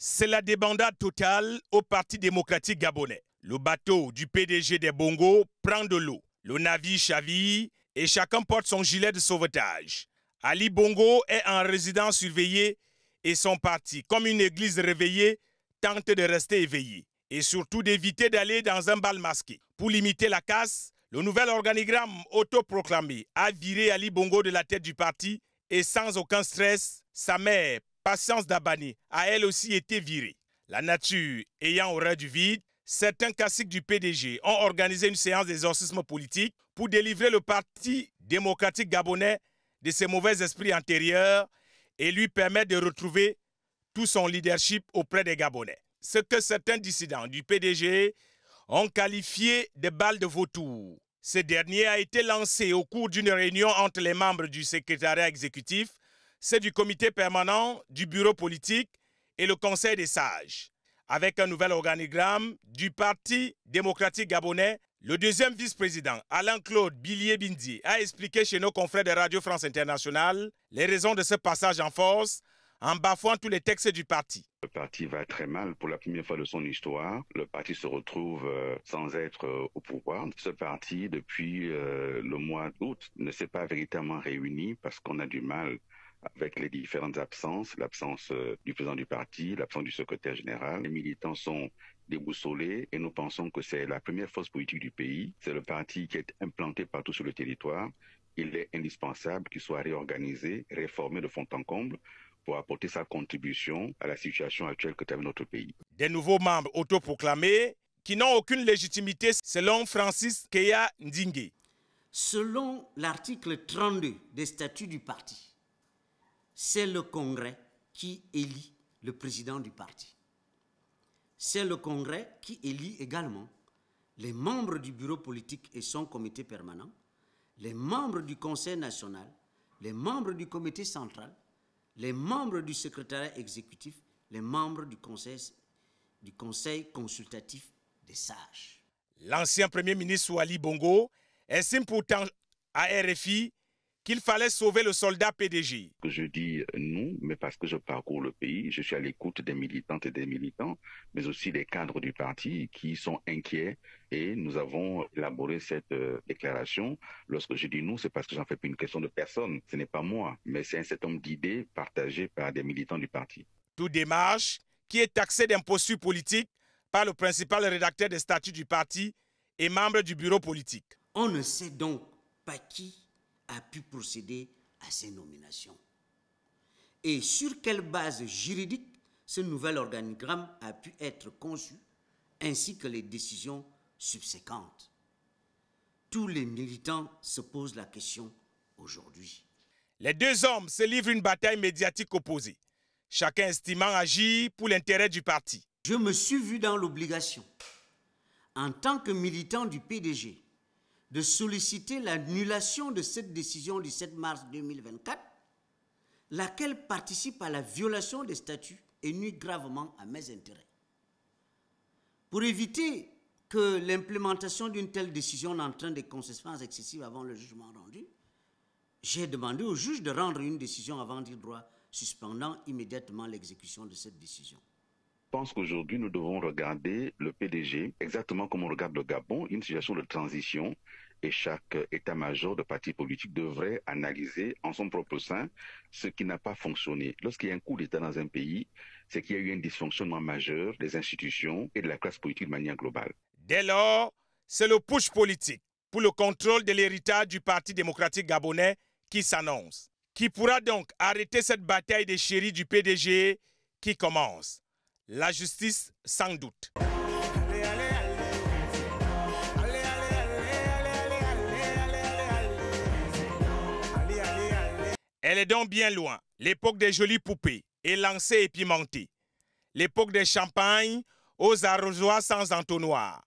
C'est la débandade totale au Parti démocratique gabonais. Le bateau du PDG des Bongo prend de l'eau. Le navire chavire et chacun porte son gilet de sauvetage. Ali Bongo est en résidence surveillée et son parti, comme une église réveillée, tente de rester éveillé et surtout d'éviter d'aller dans un bal masqué. Pour limiter la casse, le nouvel organigramme autoproclamé a viré Ali Bongo de la tête du parti et sans aucun stress, sa mère, Patience Dabani, a elle aussi été virée. La nature ayant horreur du vide, certains caciques du PDG ont organisé une séance d'exorcisme politique pour délivrer le Parti démocratique gabonais de ses mauvais esprits antérieurs et lui permettre de retrouver tout son leadership auprès des Gabonais. Ce que certains dissidents du PDG ont qualifié de balle de vautour. Ce dernier a été lancé au cours d'une réunion entre les membres du secrétariat exécutif, ceux du comité permanent, du bureau politique et le conseil des sages. Avec un nouvel organigramme du Parti démocratique gabonais, le deuxième vice-président, Alain-Claude Billier-Bindi, a expliqué chez nos confrères de Radio France Internationale les raisons de ce passage en force en bafouant tous les textes du parti. Le parti va très mal pour la première fois de son histoire. Le parti se retrouve sans être au pouvoir. Ce parti, depuis le mois d'août, ne s'est pas véritablement réuni parce qu'on a du mal avec les différentes absences, l'absence du président du parti, l'absence du secrétaire général. Les militants sont déboussolés et nous pensons que c'est la première force politique du pays. C'est le parti qui est implanté partout sur le territoire. Il est indispensable qu'il soit réorganisé, réformé de fond en comble pour apporter sa contribution à la situation actuelle que traverse notre pays. Des nouveaux membres autoproclamés qui n'ont aucune légitimité selon Francis Keya Ndingue. Selon l'article 32 des statuts du parti, c'est le Congrès qui élit le président du parti. C'est le Congrès qui élit également les membres du bureau politique et son comité permanent, les membres du Conseil national, les membres du comité central, les membres du secrétariat exécutif, les membres du conseil consultatif des sages. L'ancien premier ministre Ali Bongo estime pourtant à RFI qu'il fallait sauver le soldat PDG. Je dis nous, mais parce que je parcours le pays, je suis à l'écoute des militantes et des militants, mais aussi des cadres du parti qui sont inquiets et nous avons élaboré cette déclaration. Lorsque je dis nous, c'est parce que j'en fais plus une question de personne. Ce n'est pas moi, mais c'est un certain nombre d'idées partagées par des militants du parti. Toute démarche qui est taxée d'imposture politique par le principal rédacteur des statuts du parti et membre du bureau politique. On ne sait donc pas qui a pu procéder à ces nominations. Et sur quelle base juridique ce nouvel organigramme a pu être conçu, ainsi que les décisions subséquentes. Tous les militants se posent la question aujourd'hui. Les deux hommes se livrent une bataille médiatique opposée, chacun estimant agir pour l'intérêt du parti. Je me suis vu dans l'obligation, en tant que militant du PDG, de solliciter l'annulation de cette décision du 7 mars 2024, laquelle participe à la violation des statuts et nuit gravement à mes intérêts. Pour éviter que l'implémentation d'une telle décision n'entraîne des conséquences excessives avant le jugement rendu, j'ai demandé au juge de rendre une décision avant dire droit, suspendant immédiatement l'exécution de cette décision. Je pense qu'aujourd'hui, nous devons regarder le PDG exactement comme on regarde le Gabon, une situation de transition, et chaque état-major de parti politique devrait analyser en son propre sein ce qui n'a pas fonctionné. Lorsqu'il y a un coup d'État dans un pays, c'est qu'il y a eu un dysfonctionnement majeur des institutions et de la classe politique de manière globale. Dès lors, c'est le push politique pour le contrôle de l'héritage du Parti démocratique gabonais qui s'annonce, qui pourra donc arrêter cette bataille des chéris du PDG qui commence. La justice, sans doute. Elle est donc bien loin, l'époque des jolies poupées, élancées et pimentées. L'époque des champagnes aux arrosoirs sans entonnoir.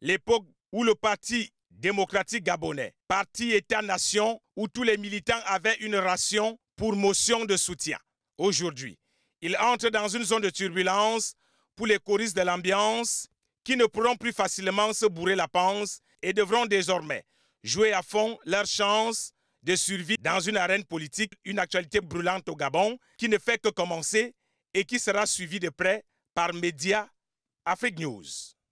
L'époque où le Parti démocratique gabonais, parti État-nation, où tous les militants avaient une ration pour motion de soutien. Aujourd'hui, il entre dans une zone de turbulence pour les choristes de l'ambiance qui ne pourront plus facilement se bourrer la panse et devront désormais jouer à fond leur chance de survie dans une arène politique, une actualité brûlante au Gabon qui ne fait que commencer et qui sera suivie de près par Média Afrique News.